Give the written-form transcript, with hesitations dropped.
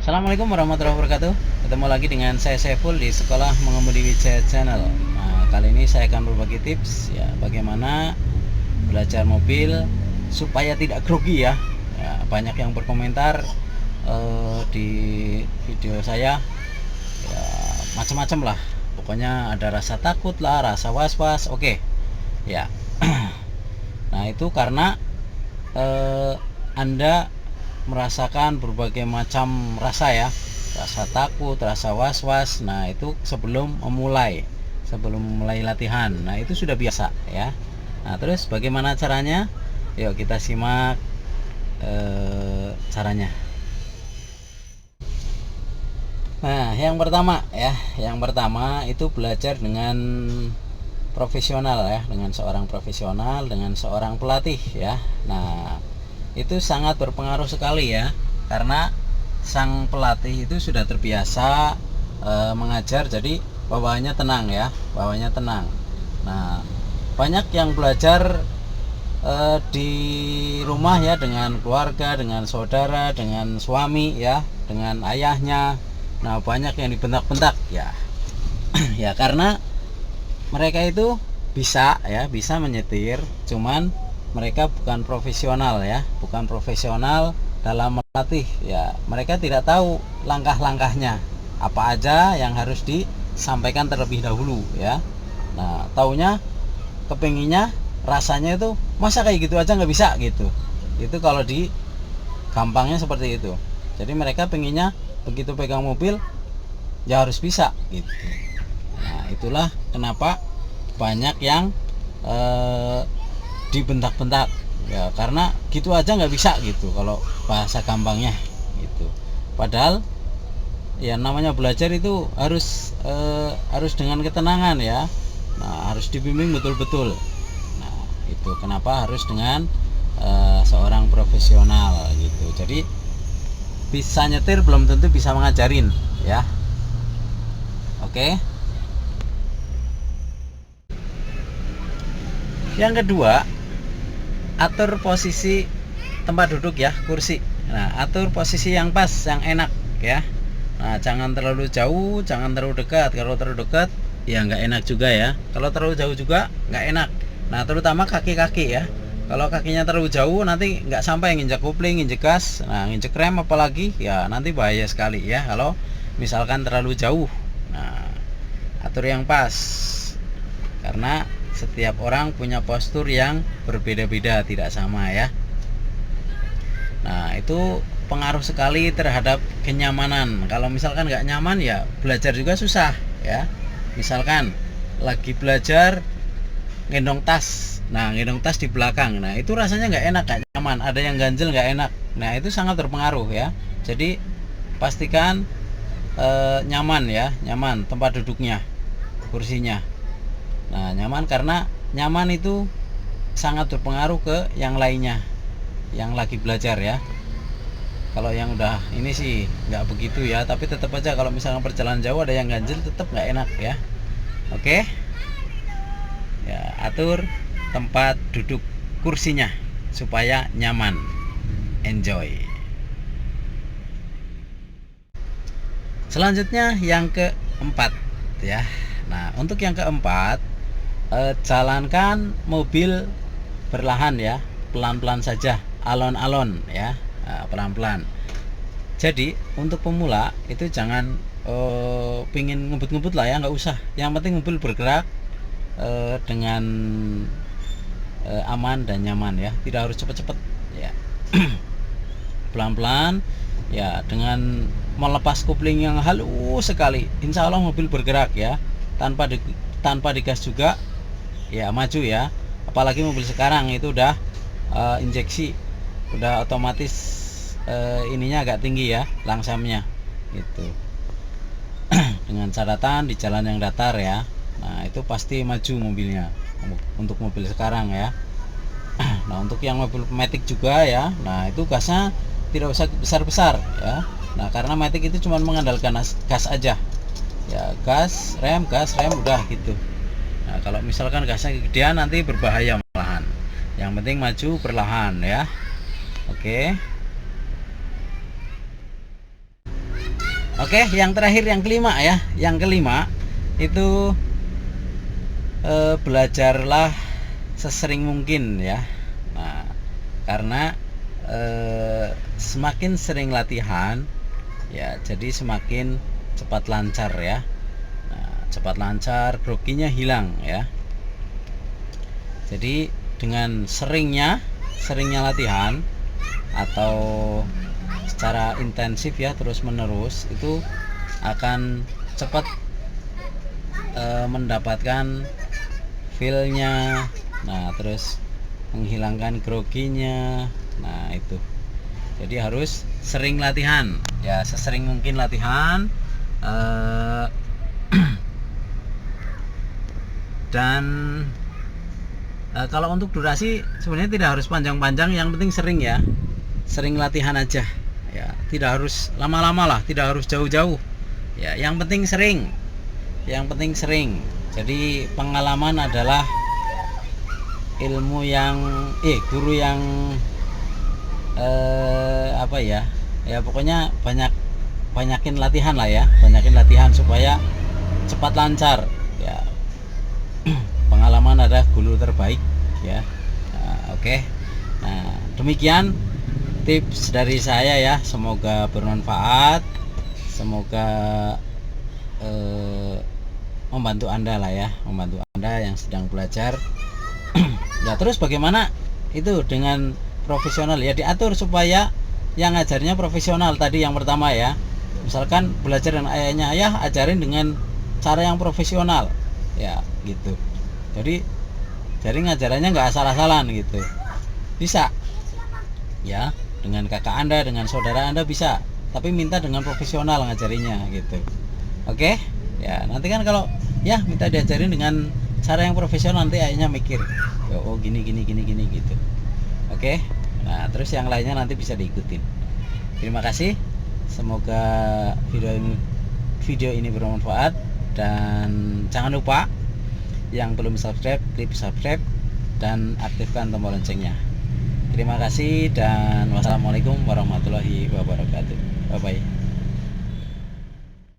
Assalamualaikum warahmatullahi wabarakatuh. Ketemu lagi dengan saya Saiful di Sekolah Mengemudi Wijaya Channel. Nah, kali ini saya akan berbagi tips ya bagaimana belajar mobil supaya tidak grogi ya. Banyak yang berkomentar di video saya ya, macam-macam lah. Pokoknya ada rasa takut lah, rasa was-was. Oke. Ya. Nah, itu karena Anda merasakan berbagai macam rasa ya, rasa takut, rasa was-was. Nah, itu sebelum memulai latihan. Nah, itu sudah biasa ya. Nah, terus bagaimana caranya? Yuk kita simak caranya. Nah, yang pertama itu belajar dengan profesional ya, dengan seorang profesional, dengan seorang pelatih ya. Nah, itu sangat berpengaruh sekali ya, karena sang pelatih itu sudah terbiasa mengajar, jadi bawaannya tenang ya, bawaannya tenang. Nah, banyak yang belajar di rumah ya, dengan keluarga, dengan saudara, dengan suami ya, dengan ayahnya. Nah, banyak yang dibentak-bentak ya. Ya, karena mereka itu bisa menyetir, cuman mereka bukan profesional ya, bukan profesional dalam melatih ya. Mereka tidak tahu langkah-langkahnya apa aja yang harus disampaikan terlebih dahulu ya. Nah, taunya kepinginnya rasanya itu masa kayak gitu aja nggak bisa gitu. Itu kalau di gampangnya seperti itu. Jadi mereka pengennya begitu pegang mobil ya harus bisa gitu. Nah, itulah kenapa banyak yang dibentak-bentak ya, karena gitu aja nggak bisa gitu kalau bahasa gampangnya gitu. Padahal ya namanya belajar itu harus dengan ketenangan ya. Nah, harus dibimbing betul-betul. Nah, itu kenapa harus dengan seorang profesional gitu. Jadi bisa nyetir belum tentu bisa mengajarin ya. Oke. Yang kedua, atur posisi tempat duduk ya, kursi. Nah, atur posisi yang pas, yang enak ya. Nah, jangan terlalu jauh, jangan terlalu dekat. Kalau terlalu dekat ya nggak enak juga ya. Kalau terlalu jauh juga nggak enak. Nah, terutama kaki-kaki ya. Kalau kakinya terlalu jauh nanti nggak sampai nginjek kopling, nginjek gas, nah nginjek rem apalagi ya, nanti bahaya sekali ya kalau misalkan terlalu jauh. Nah, atur yang pas, karena setiap orang punya postur yang berbeda-beda, tidak sama ya. Nah, itu pengaruh sekali terhadap kenyamanan. Kalau misalkan nggak nyaman ya belajar juga susah ya. Misalkan lagi belajar gendong tas, nah gendong tas di belakang, nah itu rasanya nggak enak, nggak nyaman, ada yang ganjel nggak enak. Nah, itu sangat berpengaruh ya. Jadi pastikan nyaman ya, nyaman tempat duduknya, kursinya. Nah, nyaman, karena nyaman itu sangat berpengaruh ke yang lainnya yang lagi belajar ya. Kalau yang udah ini sih nggak begitu ya, tapi tetap aja kalau misalnya perjalanan jauh ada yang ganjil tetap nggak enak ya. Oke ya, atur tempat duduk kursinya supaya nyaman, enjoy. Selanjutnya yang keempat ya. Nah, untuk yang keempat, jalankan mobil perlahan ya, pelan-pelan saja, alon-alon ya, pelan-pelan. Jadi untuk pemula itu jangan pingin ngebut-ngebut lah ya, nggak usah. Yang penting mobil bergerak dengan aman dan nyaman ya, tidak harus cepet-cepet ya. Pelan-pelan ya, dengan melepas kopling yang halus sekali, insya Allah mobil bergerak ya, tanpa digas juga ya, maju ya. Apalagi mobil sekarang itu udah injeksi, udah otomatis ininya agak tinggi ya, langsamnya gitu. Dengan catatan di jalan yang datar ya. Nah, itu pasti maju mobilnya untuk mobil sekarang ya. Nah, untuk yang mobil matic juga ya, nah itu gasnya tidak usah besar-besar ya. Nah, karena matic itu cuma mengandalkan gas aja ya, gas rem udah gitu. Nah, kalau misalkan gasnya kegedean nanti berbahaya malahan. Yang penting maju perlahan ya. Oke. Oke, yang terakhir yang kelima ya. Yang kelima itu belajarlah sesering mungkin ya. Nah, karena semakin sering latihan ya, jadi semakin cepat lancar ya. Nah, cepat lancar, groginya hilang ya. Jadi dengan seringnya latihan atau secara intensif ya, terus menerus, itu akan cepat mendapatkan feel-nya. Nah, terus menghilangkan groginya. Nah, itu. Jadi harus sering latihan ya, sesering mungkin latihan. Dan kalau untuk durasi sebenarnya tidak harus panjang-panjang, yang penting sering ya, sering latihan aja ya, tidak harus lama-lama lah, tidak harus jauh-jauh ya, yang penting sering, jadi pengalaman adalah ilmu yang guru yang apa ya, pokoknya banyakin latihan lah ya, banyakin latihan supaya cepat lancar ya. Pengalaman adalah guru terbaik ya. Oke. Nah, demikian tips dari saya ya, semoga bermanfaat, semoga membantu Anda lah ya, membantu Anda yang sedang belajar. Ya, terus bagaimana itu dengan profesional ya, diatur supaya yang ngajarnya profesional tadi yang pertama ya. Misalkan belajar dengan ayahnya, ayah ajarin dengan cara yang profesional ya gitu. Jadi ngajarannya nggak asal-asalan gitu, bisa ya, dengan kakak Anda, dengan saudara Anda bisa, tapi minta dengan profesional ngajarinya gitu. Oke ya, nanti kan kalau ya minta diajarin dengan cara yang profesional, nanti ayahnya mikir oh gini gitu. Oke. Nah, terus yang lainnya nanti bisa diikutin. Terima kasih, semoga video ini bermanfaat, dan jangan lupa yang belum subscribe, klik subscribe dan aktifkan tombol loncengnya. Terima kasih dan wassalamualaikum warahmatullahi wabarakatuh. Bye bye.